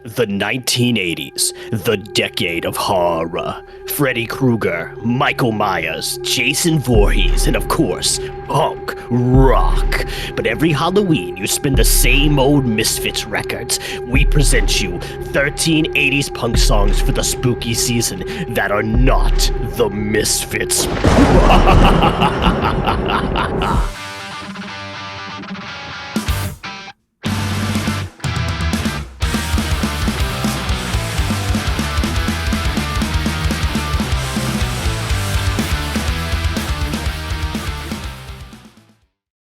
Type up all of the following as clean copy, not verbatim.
The 1980s, the decade of horror. Freddy Krueger, Michael Myers, Jason Voorhees, and of course, punk rock. But every Halloween, you spin the same old Misfits records. We present you 13 80s punk songs for the spooky season that are not the Misfits.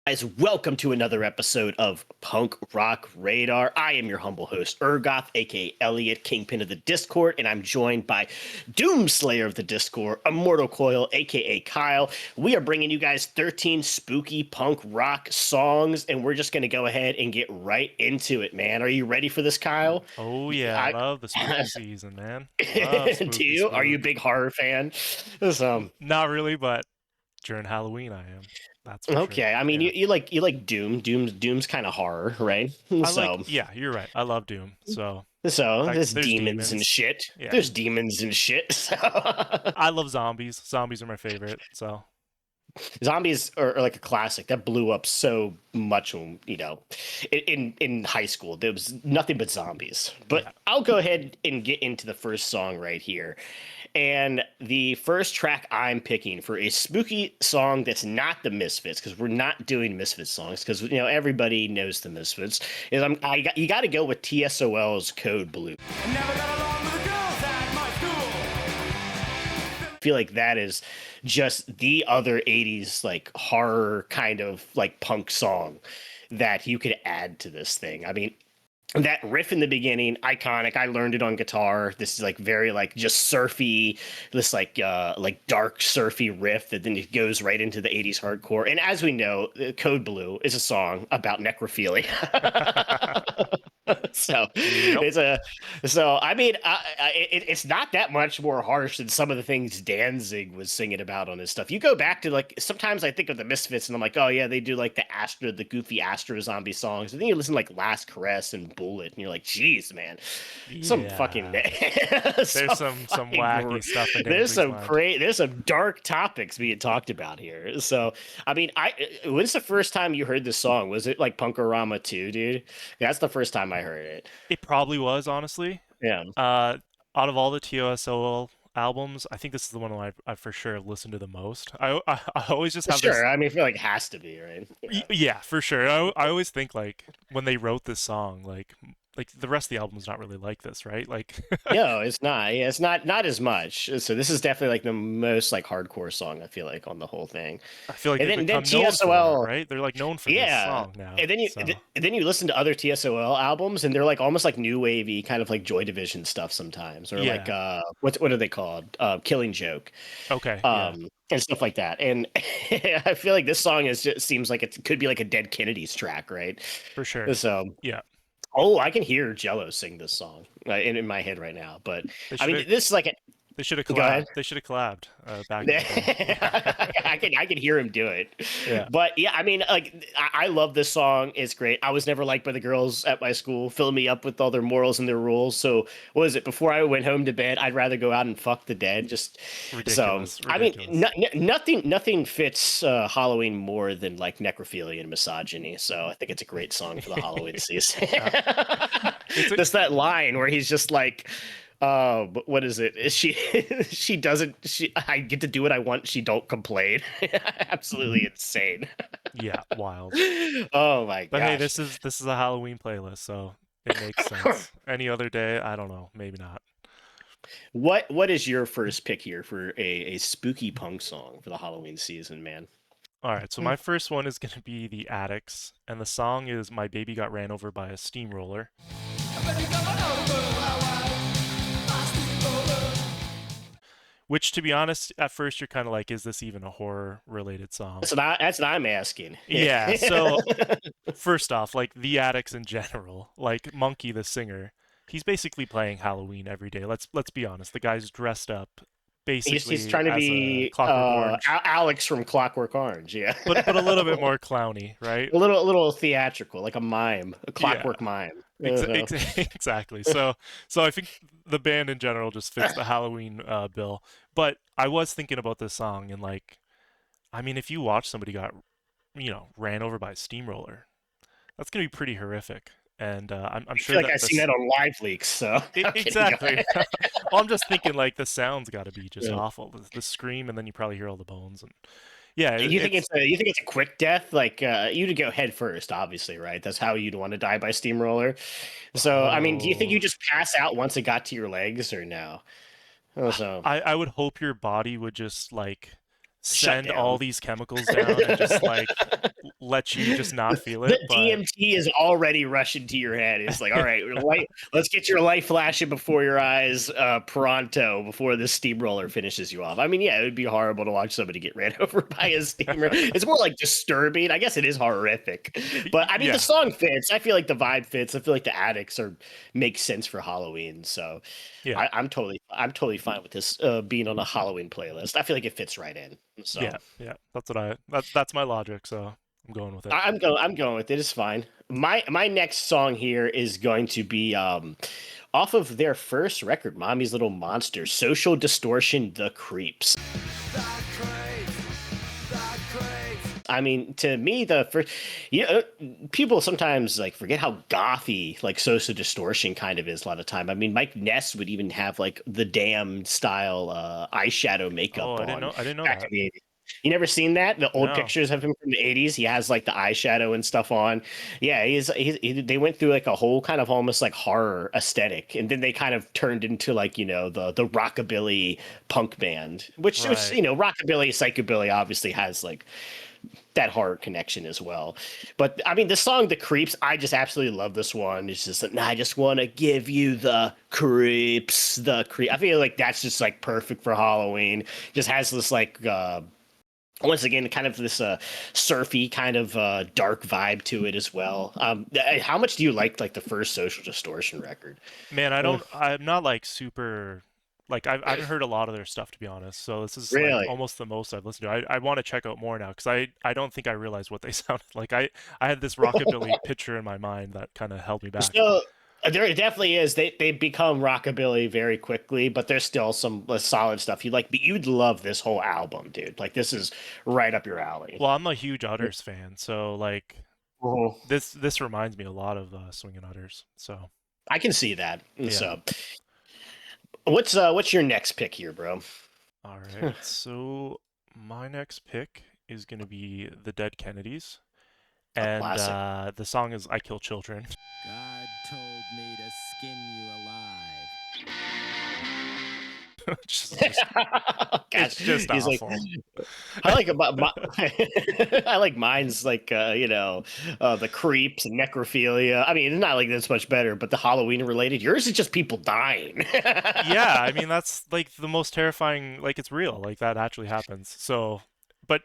Guys, welcome to another episode of Punk Rock Radar. I am your humble host, Ergoth, aka Elliot, Kingpin of the Discord, and I'm joined by Doomslayer of the Discord, Immortal Coil, aka Kyle. We are bringing you guys 13 spooky punk rock songs, and we're just going to go ahead and get right into it, man. Are you ready for this, Kyle? Oh yeah, I love the spooky season, man. Love Do spooky you? Are you a spook. big horror fan? So, Not really, but during Halloween I am. That's for sure. okay. I mean, Yeah. you like Doom. Doom's kind of horror, right? I like So. yeah, you're right. I love Doom. So So like there's there's demons and demons. shit. Yeah. There's demons and shit. So. I love zombies. Zombies are my favorite. So Zombies are like a classic that blew up so much when, in high school. There was nothing but zombies. yeah. But I'll go ahead and get into the first song right here. And the first track I'm picking for a spooky song that's not the Misfits, because we're not doing Misfits songs, because everybody knows the Misfits, is you got to go with TSOL's Code Blue. Never got along with the girls at my school. I feel like that is just the other 80s like horror kind of like punk song that you could add to this thing. I mean, that riff in the beginning, iconic. I learned it on guitar. This is like very like just surfy, this like dark surfy riff that then it goes right into the 80s hardcore. And as we know, Code Blue is a song about necrophilia. So Yep. I mean, it's not that much more harsh than some of the things Danzig was singing about on his stuff. You go back to like sometimes I think of the Misfits and I'm like, oh yeah, they do like the goofy Astro zombie songs. And then you listen to like Last Caress and Bullet, and you're like, geez, man, some fucking Yeah. There's some wacky stuff in Danzig's mind. there's some dark topics being talked about here. So I mean, when's the first time you heard this song? Was it like Punkorama 2, dude? That's the first time I heard it. It probably was, honestly. Yeah. Uh Out of all the TSOL albums, I think this is the one I for sure listened to the most. I always just have this. Sure. I mean, I feel like it has to be, right? Yeah. Yeah, for sure. I always think like when they wrote this song, like the rest of the album's not really like this, right? Like No, it's not. Yeah, it's not as much. So this is definitely like the most like hardcore song I feel like on the whole thing. I feel like And they've then become known for it, TSOL, right? They're like known for this yeah. song now. And then So you listen to other TSOL albums and they're like almost like new wavy kind of like Joy Division stuff sometimes, or like yeah. what are they called? Killing Joke. Okay, yeah. And stuff like that. And I feel like this song seems like it could be like a Dead Kennedys track, right? For sure. So, Yeah. oh, I can hear Jello sing this song in my head right now. But They I should mean, have this is like they should have go collabed. ahead. They should have collabed back in the day. I can hear him do it. Yeah. But yeah, I mean, like I love this song. It's great. I was never liked by the girls at my school, filling me up with all their morals and their rules. So what was it? Before I went home to bed, I'd rather go out and fuck the dead. Just so Ridiculous. I mean, Ridiculous. nothing fits Halloween more than like necrophilia and misogyny. So I think it's a great song for the Halloween season. Yeah. It's a There's that line where he's just like, what is it? Is she she doesn't she I get to do what I want, she don't complain. Absolutely insane. yeah, wild. Oh my But hey, gosh. this is a Halloween playlist, so it makes sense. Any other day, I don't know, maybe not. What is your first pick here for a spooky punk song for the Halloween season, man? All right, so my first one is going to be the Addicts, and the song is My Baby Got Ran Over by a Steamroller. Which, to be honest, at first you're kind of like, is this even a horror related song? That's what I'm asking. Yeah, so first off, like the Addicts in general, like Monkey the singer, he's basically playing Halloween every day. Let's be honest. The guy's dressed up He's basically trying to as a be Clockwork Orange, Alex from Clockwork Orange, yeah. but a little bit more clowny, right? A little theatrical, like a mime, a Yeah, clockwork mime. exactly. So I think the band in general just fits the Halloween bill. But I was thinking about this song and like, I mean, if you watch somebody got ran over by a steamroller, that's gonna be pretty horrific. And I'm I sure feel like that I've seen this that on live leaks, so I'm kidding. Go exactly. ahead. Well, I'm just thinking like the sound's got to be just Yeah. awful. The scream, and then you probably hear all the bones, and yeah, it's You think it's a quick death? Like you'd go head first, obviously, right? That's how you'd want to die by steamroller. So, I mean, do you think oh. you just pass out once it got to your legs, or no? Oh, so I would hope your body would just like shut send all down. these chemicals down and just like let you just not feel The it. But DMT is already rushing to your head. It's like, all right, let's get your light flashing before your eyes, pronto, before this steamroller finishes you off. I mean, yeah, it would be horrible to watch somebody get ran over by a steamer. It's more like disturbing. I guess it is horrific, but I mean, the yeah, song fits. I feel like the vibe fits. I feel like the Addicts are make sense for Halloween. So, yeah, I'm totally fine with this being on a Halloween playlist. I feel like it fits right in. So. yeah. That's what that's my logic. So I'm going with it. I'm going with it. It's fine. My next song here is going to be off of their first record, Mommy's Little Monster, Social Distortion, The Creeps. I mean, to me, the first, people sometimes like forget how gothy like Social Distortion kind of is a lot of time. I mean, Mike Ness would even have like the Damned style eyeshadow Oh, makeup on I didn't know back that. in the 80s. You never seen that? The old No. pictures of him from the 80s. He has like the eyeshadow and stuff on. Yeah, they went through like a whole kind of almost like horror aesthetic, and then they kind of turned into like the rockabilly punk band, which Right. rockabilly psychobilly obviously has like that horror connection as well. But I mean, the song "The Creeps," I just absolutely love this one. It's just like, I just want to give you the creeps, the creep. I feel like that's just like perfect for Halloween. Just has this like once again kind of this surfy kind of dark vibe to it as well. How much do you like the first Social Distortion record? Man, Uh, I'm not like super like I haven't heard a lot of their stuff to be honest. So this is like really? almost the most I've listened to. I want to check out more now because I don't think I realized what they sounded like. I had this rockabilly picture in my mind that kind of held me back. So there definitely is. They become rockabilly very quickly, but there's still some solid stuff you like. But you'd love this whole album, dude. Like this is right up your alley. Well, I'm a huge Utters fan, so like Mhm. this reminds me a lot of Swingin' Utters. So I can see that. And yeah. so, what's your next pick here, bro? All right. So my next pick is gonna be the Dead Kennedys, A and classic. the song is "I Kill Children." God told me to skin you alive. Just God, it's just he's like, awful. I like about I like mine's like the creeps and necrophilia. I mean, it's not like that's much better, but the Halloween related. Yours is just people dying. Yeah, I mean that's like the most terrifying. Like it's real. Like that actually happens. So, but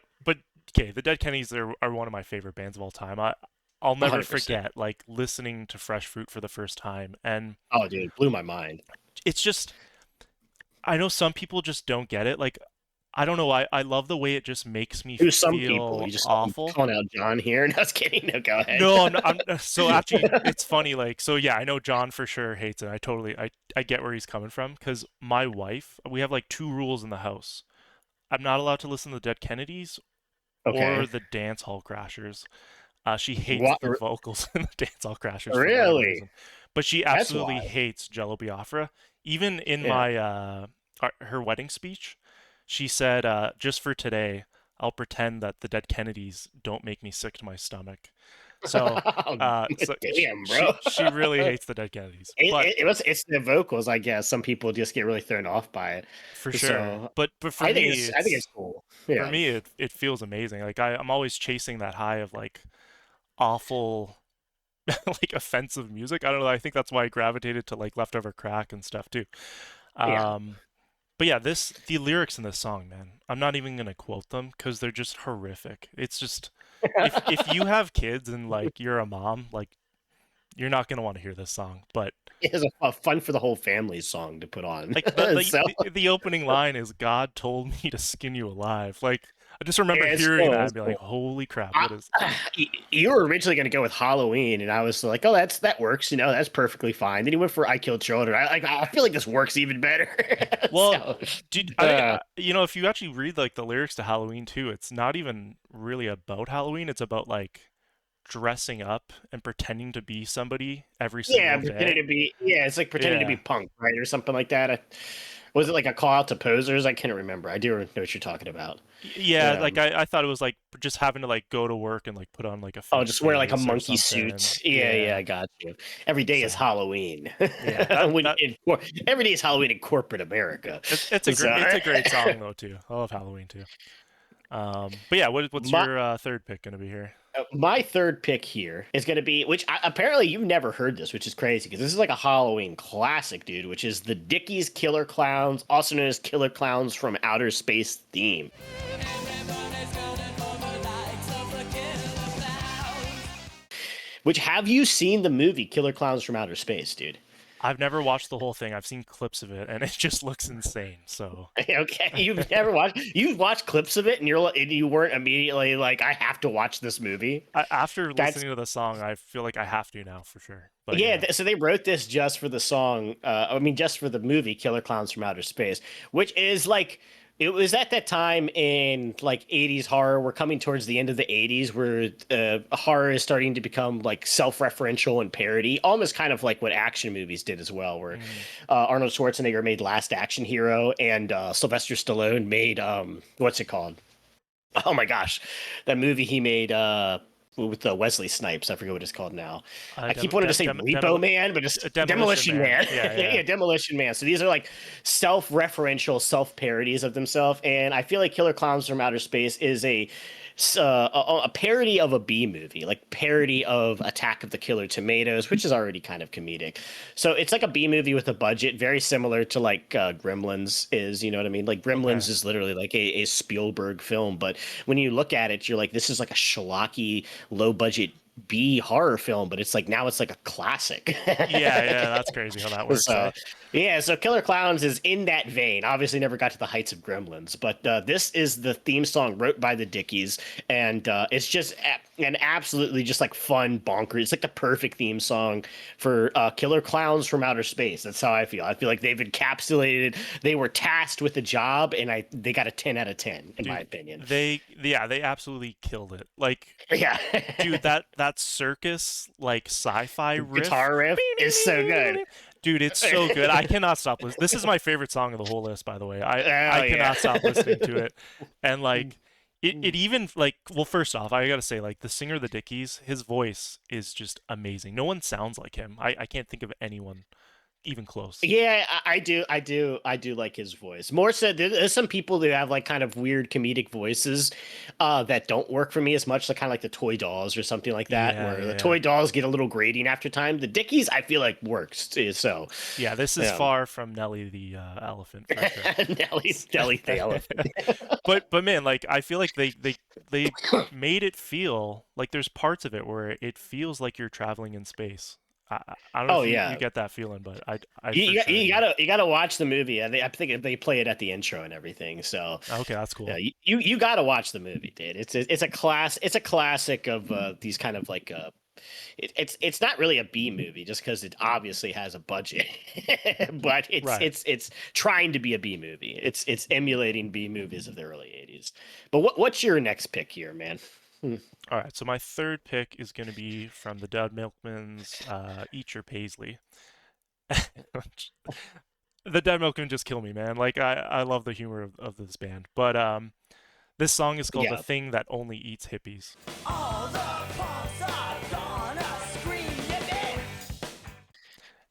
okay, the Dead Kennedys are one of my favorite bands of all time. I'll never 100%. forget like listening to Fresh Fruit for the first time, and Oh, dude, blew my mind. it's just I know some people just don't get it. Like I don't know. I love the way it just makes me There's some people feel you just I'm awful. calling out John here. No, I was kidding. No, go ahead. No, so actually it's funny like so yeah, I know John for sure hates it. I get where he's coming from cuz my wife, we have like two rules in the house. I'm not allowed to listen to the Dead Kennedys or Okay. the Dance Hall Crashers. She hates What? the vocals in the Dance Hall Crashers for whatever Really? reason. But she That's absolutely wild. hates Jello Biafra. Even in Yeah. my her wedding speech, she said just for today, I'll pretend that the Dead Kennedys don't make me sick to my stomach. So, so Damn, bro. she really hates the Dead Kennedys, but It's the vocals, I guess. Some people just get really thrown off by it. for sure. So But for me, I think it's it's cool. for Yeah. me it feels amazing. Like I'm always chasing that high of like awful, like offensive music. I don't know. I think that's why I gravitated to like Leftover Crack and stuff too. Yeah. Um, but yeah, the lyrics in this song, man, I'm not even gonna quote them because they're just horrific. It's just if you have kids and like you're a mom, like you're not gonna want to hear this song, but It's a fun for the whole family song to put on. like the So the opening line is "God told me to skin you alive." Like I just remember it's hearing cool. that It's and be like, cool. "Holy crap! I, What is?" you were originally going to go with Halloween, and I was like, "Oh, that works. That's perfectly fine." Then you went for "I Killed Children." I feel like this works even better. Well, So, if you actually read like the lyrics to Halloween too, it's not even really about Halloween. It's about like dressing up and pretending to be somebody every yeah, single pretending day. to be it's like pretending to be Yeah. punk, right, or something like that. Was it like a call out to posers? I can't remember. I do know what you're talking about. Yeah, like Um, I thought it was like just having to like go to work and like put on like a oh, fake just wear like a face or monkey something. suit. Yeah, yeah, Yeah. I got you. Every day is So, Halloween. yeah, that when that every day is Halloween in corporate America. So, it's a great song though too. I love Halloween too. But yeah, what's my your third pick gonna be here? my third pick here is going to be, which apparently you've never heard this, which is crazy because this is like a Halloween classic, dude. Which is the Dickies Killer Clowns, also known as Killer Clowns from Outer Space theme. Which, have you seen the movie Killer Clowns from Outer Space, dude? I've never watched the whole thing. I've seen clips of it, and it just looks insane. So Okay, you've never watched. You've watched clips of it, and you weren't immediately like, I have to watch this movie. after That's listening to the song, I feel like I have to now for sure. But Yeah, yeah, so they wrote this just for the song. I mean, just for the movie Killer Clowns from Outer Space, which is like it was at that time in like 80's horror. We're coming towards the end of the 80's where horror is starting to become like self-referential and parody, almost kind of like what action movies did as well, where mm, Arnold Schwarzenegger made Last Action Hero and Sylvester Stallone made what's it called? Oh my gosh, that movie he made with Wesley Snipes. I forget what it's called now. I keep wanting to say Repo Man, but it's Demolition Demolition Man. Man. Yeah, yeah. Yeah, Demolition Man. So these are like self-referential, self-parodies of themselves, and I feel like Killer Clowns from Outer Space is a parody of a B movie, like parody of Attack of the Killer Tomatoes, which is already kind of comedic. So it's like a B movie with a budget, very similar to like Gremlins is. You know what I mean? Like Okay. Gremlins is literally like a Spielberg film, but when you look at it, you're like, this is like a schlocky, low budget B horror film, but it's like now it's like a classic. Yeah, yeah, that's crazy how that works, So, eh? yeah, so Killer Clowns is in that vein. Obviously, never got to the heights of Gremlins, but this is the theme song wrote by the Dickies, and it's just an absolutely just like fun bonker. It's like the perfect theme song for Killer Clowns from Outer Space. That's how I feel. I feel like they've encapsulated. They were tasked with the job, and they got a 10 out of 10 in my Dude, opinion. they absolutely killed it. Like, Yeah, dude, that circus like sci-fi riff, guitar riff is so good. dude, it's so good. I cannot stop listening. This is my favorite song of the whole list, by the way. I Oh yeah. cannot stop listening to it, and like it even like well, first off, I gotta say like the singer of the Dickies, his voice is just amazing. No one sounds like him. I can't think of anyone even close. Yeah, I do like his voice. More so, there's some people who have like kind of weird comedic voices that don't work for me as much. Like kind of like the Toy Dolls or something like that, Yeah, where the yeah, Toy Dolls get a little grating after time. The Dickies, I feel like works too. So, yeah. This is um, far from Nelly the elephant for sure. Nelly the elephant. But man, like I feel like they made it feel like there's parts of it where it feels like you're traveling in space. I don't know Oh if you yeah, get that feeling, but I you, for you, sure you do. gotta you gotta watch the movie. I think they play it at the intro and everything. So Okay, that's yeah, cool. you gotta watch the movie, dude. It's a classic of these kind of like it's not really a B movie just because it obviously has a budget, but Right. it's trying to be a B movie. It's emulating B movies of the early '80s. But what's your next pick here, man? Hmm. All right. So my third pick is going to be from the Dead Milkmen's "Eat Your Paisley." The Dead Milkmen just kill me, man. Like I love the humor of this band, but this song is called "The Yeah, Thing That Only Eats Hippies," All the punks are gonna scream yippee!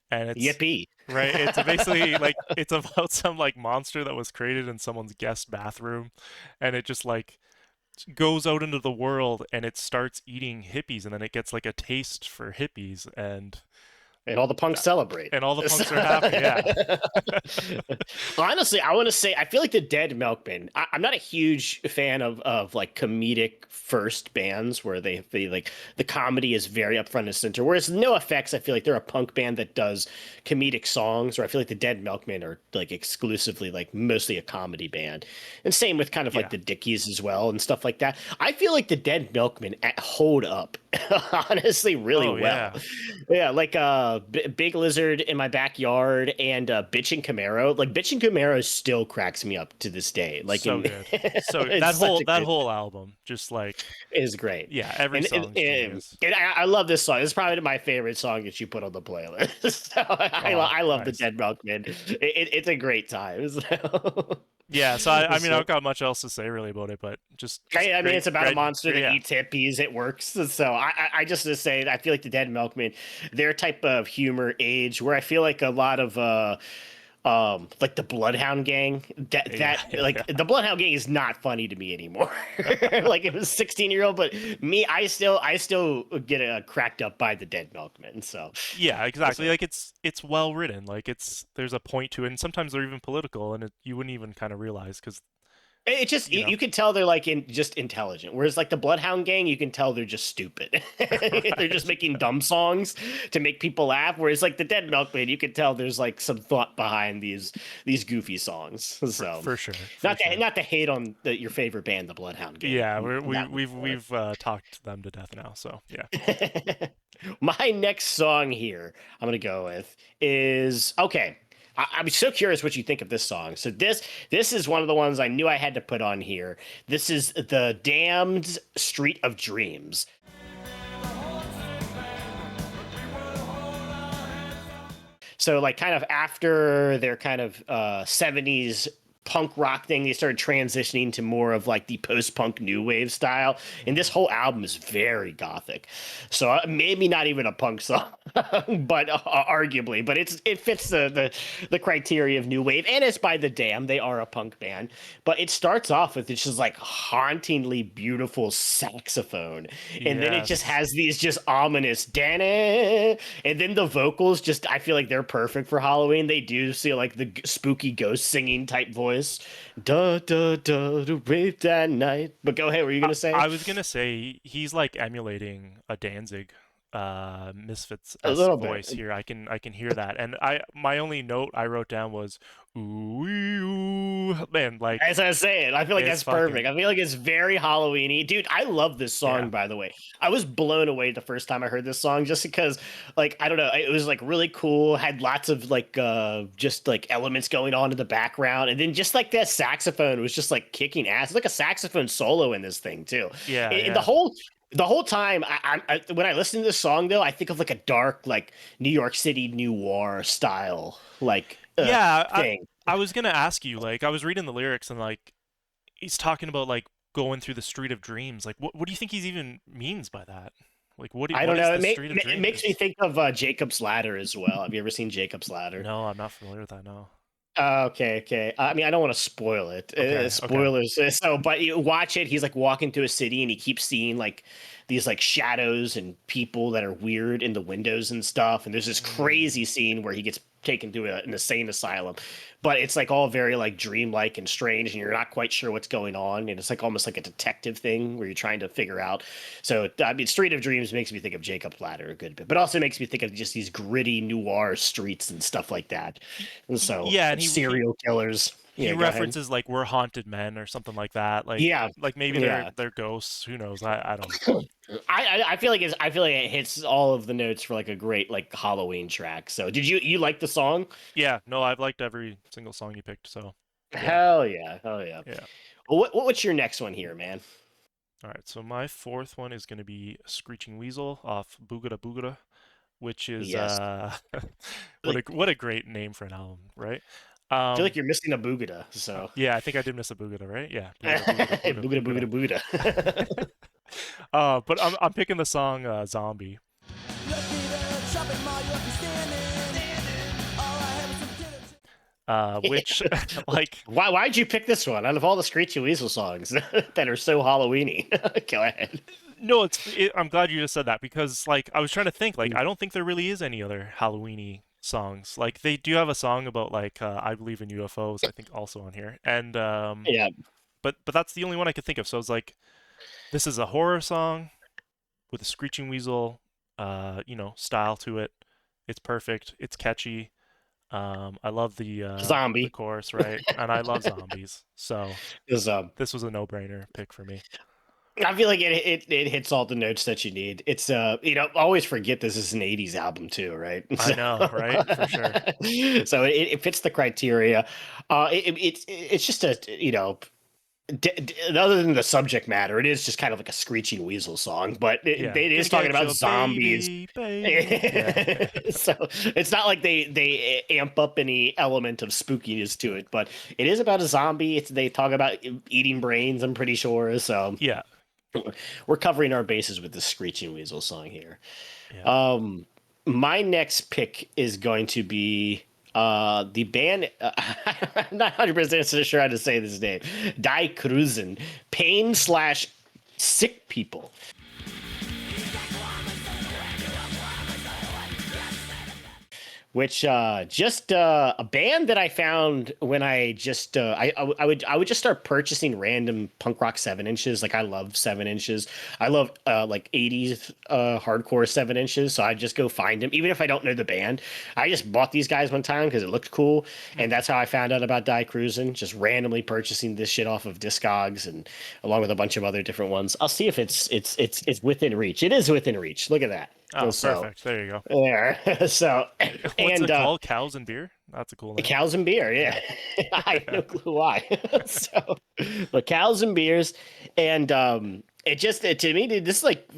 and it's yippee! right. It's basically like it's about some like monster that was created in someone's guest bathroom, and it just like goes out into the world and it starts eating hippies, and then it gets like a taste for hippies, and And all the punks celebrate. And all the punks are happy, yeah. Honestly, I want to say I feel like the Dead Milkmen. I'm not a huge fan of like comedic first bands where they like the comedy is very upfront and center. Whereas No Effects, I feel like they're a punk band that does comedic songs. Or I feel like the Dead Milkmen are like exclusively like mostly a comedy band. And same with kind of like the Dickies as well and stuff like that. I feel like the Dead Milkmen hold up honestly really well. Yeah, like Big Lizard in My Backyard and Bitchin' Camaro. Like Bitchin' Camaro still cracks me up to this day. Like so good. So that whole album just like is great. Yeah, every song. And I love this song. It's probably my favorite song that you put on the playlist. So I love the Dead Milkmen. It's a great time. So. Yeah, so I mean, I don't got much else to say really about it, but just I mean, it's about a monster that eats hippies. It works. So I just to say, I feel like the Dead Milkmen, their type of humor age, where I feel like a lot of like the Bloodhound Gang, the Bloodhound Gang is not funny to me anymore. Like it was 16-year-old, but me, I still get cracked up by the Dead Milkmen. So yeah, exactly. Like it's well written. Like there's a point to it, and sometimes they're even political, and you wouldn't even kind of realize because. It just you can tell they're like just intelligent, whereas like the Bloodhound Gang, you can tell they're just stupid. They're just making dumb songs to make people laugh. Whereas like the Dead Milkmen, you can tell there's like some thought behind these goofy songs. So for sure, not to hate on your favorite band, the Bloodhound Gang. Yeah, we've talked them to death now. So yeah. My next song here I'm gonna go with is okay. I'm so curious what you think of this song. So this is one of the ones I knew I had to put on here. This is the Damned Street of Dreams. So like kind of after their kind of 70s punk rock thing, they started transitioning to more of like the post-punk new wave style, and this whole album is very gothic. So maybe not even a punk song, but arguably, but it fits the criteria of new wave, and it's by The Damned. They are a punk band, but it starts off with this just like hauntingly beautiful saxophone, and then it just has these just ominous and then the vocals just, I feel like they're perfect for Halloween. They do see like the spooky ghost singing type voice. Da da da to rape that night. But go ahead, what were you gonna say? I was gonna say he's like emulating a Danzig Misfits voice here. I can hear that. And my only note I wrote down was ooh, man, like as I was saying, I feel like that's perfect. I feel like it's very Halloween-y. Dude, I love this song, by the way. I was blown away the first time I heard this song just because, like, I don't know, it was like really cool, had lots of like just like elements going on in the background, and then just like that saxophone was just like kicking ass. It's like a saxophone solo in this thing too. And the whole time, I when I listen to this song, though, I think of like a dark, like New York City noir style, like thing. I was gonna ask you, like, I was reading the lyrics and like he's talking about like going through the street of dreams. Like, what do you think he even means by that? Like, I don't know. It makes me think of Jacob's Ladder as well. Have you ever seen Jacob's Ladder? No, I'm not familiar with that. No. Okay. I mean, I don't want to spoil it. Spoilers. Okay. So, but you watch it. He's like walking through a city, and he keeps seeing like these like shadows and people that are weird in the windows and stuff. And there's this crazy scene where he gets taken to an insane asylum, but it's like all very like dreamlike and strange, and you're not quite sure what's going on, and it's like almost like a detective thing where you're trying to figure out. So I mean, Street of Dreams makes me think of Jacob's Ladder a good bit, but also makes me think of just these gritty noir streets and stuff like that. And so and serial killers. He references like "We're Haunted Men" or something like that. Like like maybe they're ghosts. Who knows? I don't know. I feel like it hits all of the notes for like a great like Halloween track. So did you like the song? Yeah, no, I've liked every single song you picked. So hell yeah. Well, what's your next one here, man? All right, so my fourth one is going to be Screeching Weasel off Boogada Boogada, which is what a great name for an album, right? I feel like you're missing a Boogada. So yeah, I think I did miss a Boogada, right? Yeah, Boogada. But I'm picking the song "Zombie." Which like why'd you pick this one out of all the Screeching Weasel songs that are so Halloween-y? Go ahead. No, I'm glad you just said that because like I was trying to think like I don't think there really is any other Halloweeny songs. Like they do have a song about like I believe in UFOs, I think also on here. And Yeah, but that's the only one I could think of. So I was like this is a horror song with a Screeching Weasel style to it. It's perfect. It's catchy. I love the zombie. chorus, right? And I love zombies. So Is this was a no-brainer pick for me. I feel like it hits all the notes that you need. It's always forget this is an 80s album too, right? I know, right? For sure. So it fits the criteria. It's just a other than the subject matter, it is just kind of like a Screeching Weasel song, but Yeah. it is Gonna talking get about your zombies. baby. Yeah. So it's not like they amp up any element of spookiness to it, but it is about a zombie. They talk about eating brains, I'm pretty sure. So Yeah. we're covering our bases with the Screeching Weasel song here. Yeah. My next pick is going to be the band. I'm not 100% sure how to say this name. Die Kreuzen, Pain slash Sick People. Which just a band that I found when I just I would just start purchasing random punk rock 7 inches. Like I love 7 inches. I love like 80s hardcore 7 inches. So I just go find them, even if I don't know the band. I just bought these guys one time because it looked cool, and that's how I found out about Die Kreuzen. Just randomly purchasing this shit off of Discogs and along with a bunch of other different ones. I'll see if it's within reach. It is within reach. Look at that. Oh, So perfect. There you go. there. So What's and it called? Cows and beer? That's a cool name. cows and beer, yeah. I have no clue why. So, but cows and beers, and to me, dude, this is like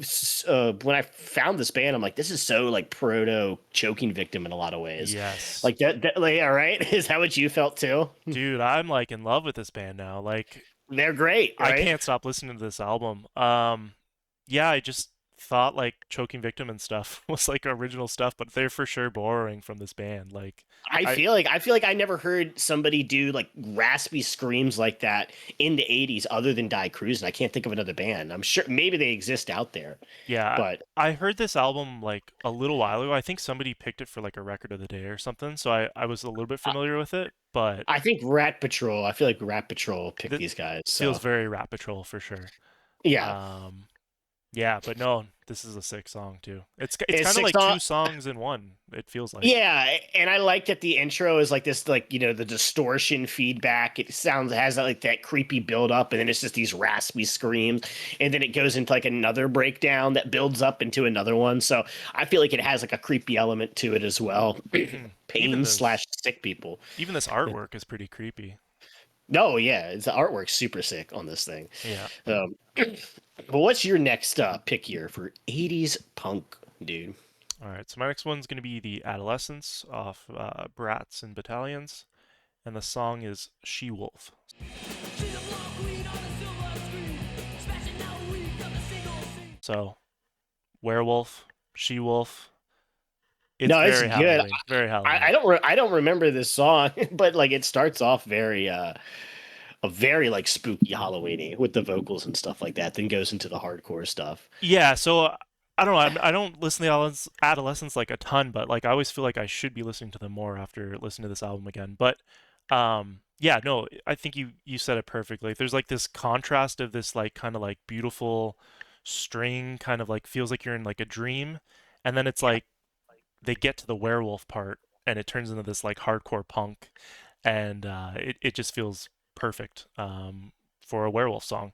when I found this band, I'm like, this is so like proto Choking Victim in a lot of ways. Yes. Like that like, all right, is that what you felt too? Dude, I'm like in love with this band now. Like They're great, I right? can't stop listening to this album. Yeah, I just thought like Choking Victim and stuff was like original stuff, but they're for sure borrowing from this band. Like I feel like I never heard somebody do like raspy screams like that in the 80s other than Die Kreuzen. I can't think of another band. I'm sure maybe they exist out there, yeah, but I heard this album like a little while ago. I think somebody picked it for like a record of the day or something, so I was a little bit familiar with it, but I think Rat Patrol. I feel like Rat Patrol picked it these guys. feels So very Rat Patrol for sure. yeah, Um, yeah, but no, this is a sick song too. It's it's kind of six like song. two songs in one. It feels like. Yeah, and I like that the intro is like this, like the distortion feedback. It has like that creepy build up, and then it's just these raspy screams, and then it goes into like another breakdown that builds up into another one. So I feel like it has like a creepy element to it as well. Even Pain this slash sick people. even this artwork is pretty creepy. No, yeah, the artwork's super sick on this thing. Yeah. But what's your next pick here for 80s punk, dude? All right, so my next one's going to be the Adolescents off Brats and Battalions, and the song is She Wolf. So, werewolf, she wolf. It's No, it's very good. Halloween. Very Halloween. I don't remember this song, but like it starts off very a very like spooky Halloweeny with the vocals and stuff like that. Then goes into the hardcore stuff. Yeah, so I don't know. I don't listen to Adolescents like a ton, but like I always feel like I should be listening to them more after listening to this album again. But yeah, no, I think you said it perfectly. There's like this contrast of this like kind of like beautiful string, kind of like feels like you're in like a dream, and then it's like they get to the werewolf part, and it turns into this like hardcore punk, and it just feels perfect for a werewolf song.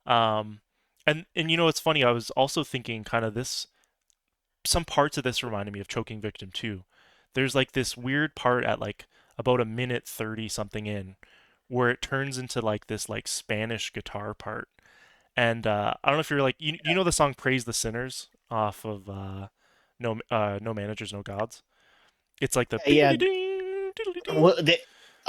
Um, and it's funny. I was also thinking kind of this. Some parts of this reminded me of Choking Victim too. There's like this weird part at like about a minute 30 something in, where it turns into like this like Spanish guitar part. And I don't know if you're like you know the song "Praise the Sinners" off of No Managers No Gods. It's like the Yeah, well,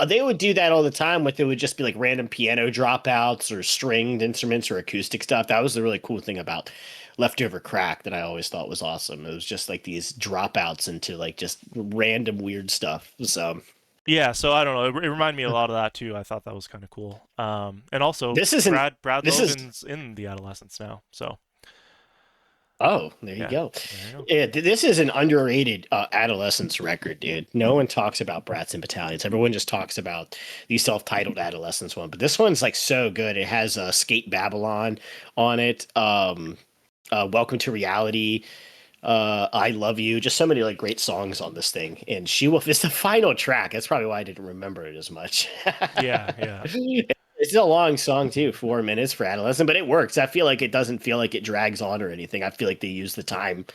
they would do that all the time. With it would just be like random piano dropouts or stringed instruments or acoustic stuff. That was the really cool thing about Leftover Crack that I always thought was awesome. It was just like these dropouts into like just random weird stuff. So Yeah, so I don't know. It reminded me a lot of that too. I thought that was kind of cool. And also this isn't Brad this is Logan's in the Adolescents now, so Oh, there you Yeah, go. there you go. Yeah, this is an underrated Adolescents record, dude. No one talks about Brats and Battalions. Everyone just talks about the self-titled Adolescents one, but this one's like so good. It has Skate Babylon on it. Welcome to Reality. I Love You. Just so many like great songs on this thing. And She Wolf is the final track. That's probably why I didn't remember it as much. Yeah. It's a long song too, 4 minutes for Adolescent, but it works. I feel like it doesn't feel like it drags on or anything. I feel like they use the time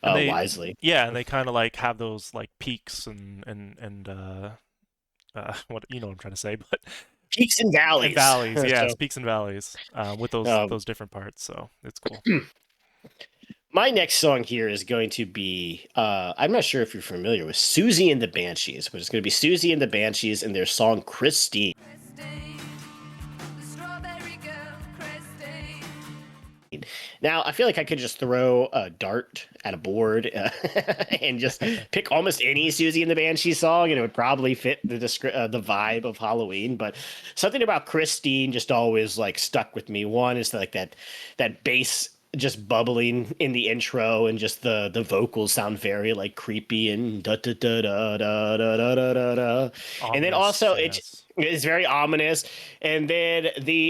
And wisely. and they kind of like have those like peaks and what you know what I'm trying to say, but Peaks and valleys. and valleys, yes, So, peaks and valleys, with um, those different parts. So it's cool. my next song here is going to be I'm not sure if you're familiar with Siouxsie and the Banshees, but it's going to be Siouxsie and the Banshees and their song Christine. Christine, the strawberry girl, Christine. Now, I feel like I could just throw a dart at a board and just pick almost any Siouxsie and the Banshee song, and it would probably fit the vibe of Halloween. But something about Christine just always like stuck with me. One is like that bass just bubbling in the intro, and just the vocals sound very like creepy and da da da da da da da da da. And then Ominous, also yes. it's very ominous. And then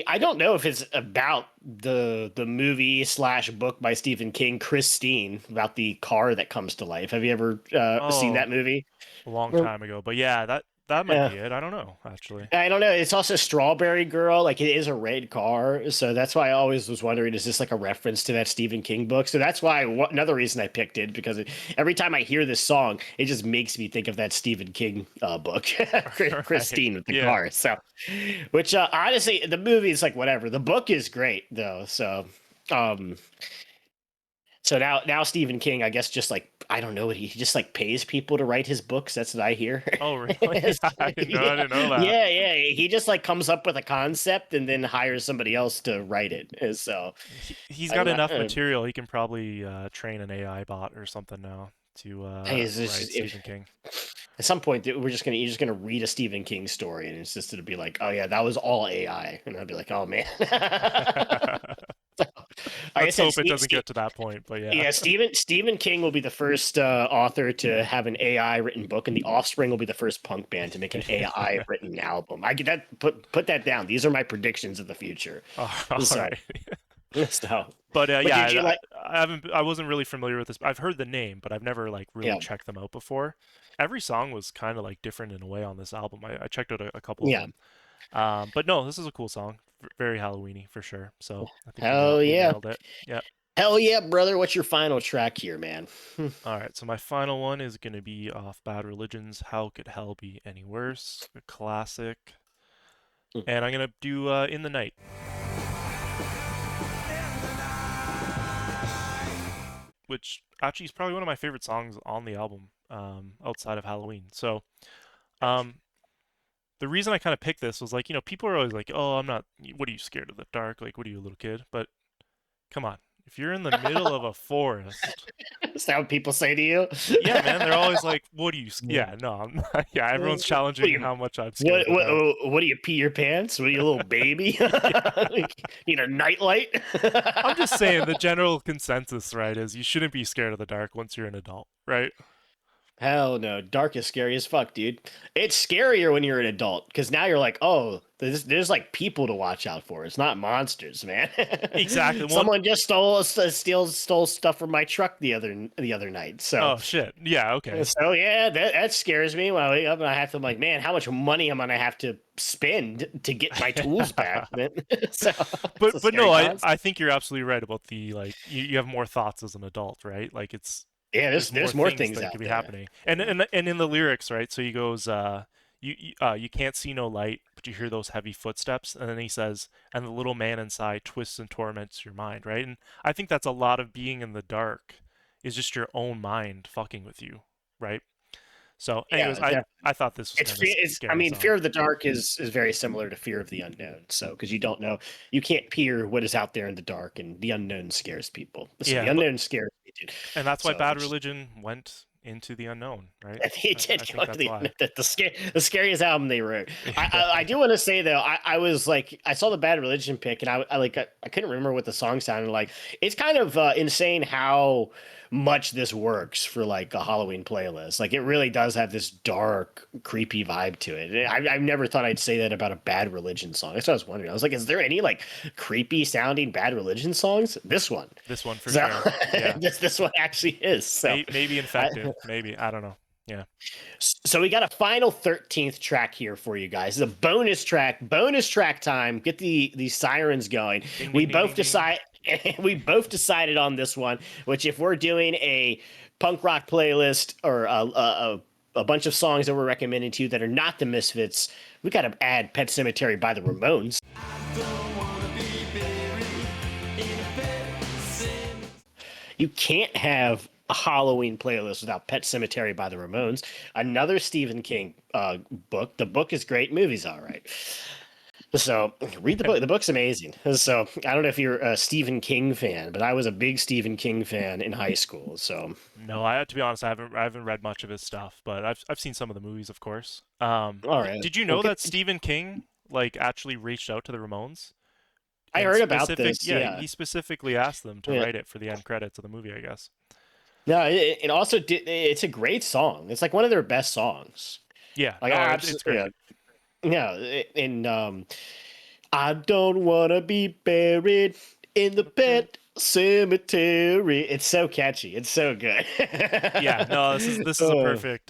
I don't know if it's about the movie slash book by Stephen King, Christine, about the car that comes to life. Have you ever seen Oh, that movie? a long time ago, but yeah, that might Yeah. be it. I don't know actually. I don't know. It's also Strawberry Girl. Like it is a red car, so that's why I always was wondering: is this like a reference to that Stephen King book? So that's why another reason I picked it, because every time I hear this song, it just makes me think of that Stephen King book, Christine with the Yeah. car. So, which honestly, the movie is like whatever. The book is great though. Um, so now Stephen King, I guess, just like I don't know what he just like pays people to write his books. That's what I hear. Oh, really? It's I like, didn't know. I didn't know that. yeah. He just like comes up with a concept and then hires somebody else to write it. And so He's I'm got not. enough material. He can probably train an AI bot or something now to Hey, is write this, Stephen King. at some point you're just gonna read a Stephen King story, and it's just gonna be like, oh yeah, that was all AI, and I'll be like, oh man. Like I Let's said, hope it doesn't get to that point, but yeah. yeah, Stephen King will be the first author to have an AI written book, and The Offspring will be the first punk band to make an AI written album. I get that. Put that down. These are my predictions of the future. All So, right. so But did yeah, you like? I wasn't really familiar with this. I've heard the name, but I've never like really Yeah, checked them out before. Every song was kind of like different in a way on this album. I checked out a couple of yeah. them. But no, this is a cool song. Very Halloweeny for sure. So I think Hell you yeah, nailed it. Yeah. hell yeah, brother. What's your final track here, man? All right. So my final one is gonna be off Bad Religion's "How Could Hell Be Any Worse," a classic. And I'm gonna do "In the Night," which actually is probably one of my favorite songs on the album, outside of Halloween. So, um, the reason I kind of picked this was like, people are always like, "Oh, I'm not. What are you scared of the dark? Like, what are you, a little kid?" But come on, if you're in the middle of a forest, Is that what people say to you? yeah, man, they're always like, "What are you?" Yeah, no, I'm not, yeah, everyone's What do challenging you how much I'm scared of the dark. what do you pee your pants? What are you, a little baby? Yeah, Need a nightlight? I'm just saying the general consensus, right, is you shouldn't be scared of the dark once you're an adult, right? Hell no, dark is scary as fuck, dude. It's scarier when you're an adult because now you're like, oh, there's like people to watch out for. It's not monsters, man. Exactly. Well, Someone just stole stuff from my truck the other night. So oh shit. Yeah. Okay. so yeah, that scares me when I wake up and I have to, like, man, how much money am I gonna have to spend to get my tools back? Man? So it's a But scary no, I concept. I think you're absolutely right about the like you have more thoughts as an adult, right? Like Yeah, there's there's more things things that out could be there. happening. And in the lyrics, right? So he goes, you can't see no light, but you hear those heavy footsteps, and then he says, and the little man inside twists and torments your mind, right? And I think that's a lot of being in the dark is just your own mind fucking with you, right? So, anyways, Yeah, I thought this was kind of a I scary mean, song. fear of the dark is very similar to fear of the unknown. So, because you don't know, you can't peer what is out there in the dark, and the unknown scares people. So the Yeah, but unknown scares me, dude. and that's why So Bad it's Religion went into the unknown, right? They I did think go to that's the, why. the scariest album they wrote. I do want to say though, I was like, I saw the Bad Religion pick, and I couldn't remember what the song sounded like. It's kind of insane how much this works for like a Halloween playlist. Like it really does have this dark, creepy vibe to it. I've never thought I'd say that about a Bad Religion song. That's what I was wondering. I was like, is there any like creepy sounding Bad Religion songs? This one. This one for So, sure. Yeah. this one actually is. So Maybe infected. Maybe. I don't know. Yeah. So we got a final 13th track here for you guys. It's a bonus track time. Get the sirens going. Ding, We ding, both ding, ding. decide we both decided on this one, which if we're doing a punk rock playlist or a bunch of songs that we're recommending to you that are not the Misfits, we got to add Pet Sematary by the Ramones. You can't have a Halloween playlist without Pet Cemetery by the Ramones. Another Stephen King book. The book is great. Movie's all right. So read the book. The book's amazing. So I don't know if you're a Stephen King fan, but I was a big Stephen King fan in high school. So No, to be honest, I haven't read much of his stuff, but I've seen some of the movies, of course. all right. Did you know Okay. that Stephen King like actually reached out to the Ramones? I And heard about this. Yeah, Yeah. he specifically asked them to Yeah. write it for the end credits of the movie, I guess. No, it also did. It's a great song. It's like one of their best songs. Yeah, Like no, I it's great. Yeah, and I don't want to be buried in the pet cemetery. It's so catchy. It's so good. Yeah, no, this is a Oh. perfect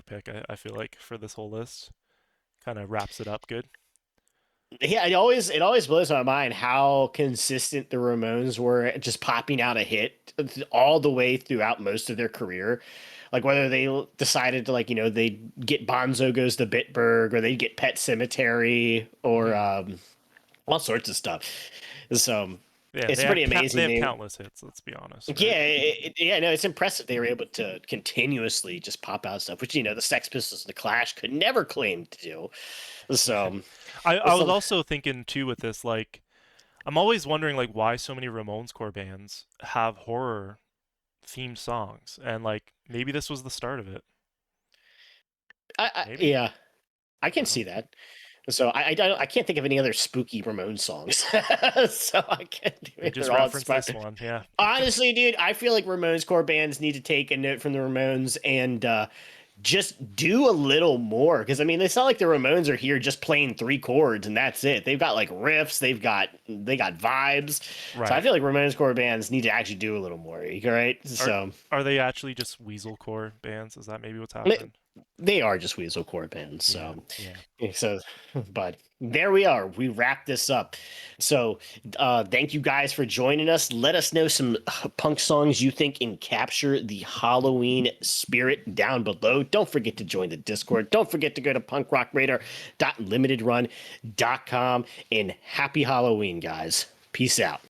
pick. I feel like for this whole list, kind of wraps it up good. Yeah, it always blows my mind how consistent the Ramones were at just popping out a hit all the way throughout most of their career. Like whether they decided to like, they get Bonzo Goes to Bitburg or they get Pet Cemetery or all sorts of stuff. So Yeah, it's they pretty have amazing. they have They- countless hits. Let's be honest. Right? Yeah, no, it's impressive they were able to continuously just pop out stuff, which the Sex Pistols and the Clash could never claim to do. So I was some- also thinking too with this, like, I'm always wondering like why so many Ramones core bands have horror themed songs, and like maybe this was the start of it. Maybe. yeah, I can see that. So I can't think of any other spooky Ramones songs. So I can't do They it. just They're all reference this inspired. one, yeah. Honestly, dude, I feel like Ramones core bands need to take a note from the Ramones and just do a little more. Because I mean, it's not like the Ramones are here just playing 3 chords and that's it. They've got like riffs, they got vibes. So I Right. feel like Ramones core bands need to actually do a little more. Right? So Are they actually just Weasel core bands? Is that maybe what's happening? they are just Weasel core bands. So. Yeah. So, but there we are. We wrap this up. So, thank you guys for joining us. Let us know some punk songs you think capture the Halloween spirit down below. Don't forget to join the Discord. Don't forget to go to punkrockraider.limitedrun.com. And happy Halloween, guys. Peace out.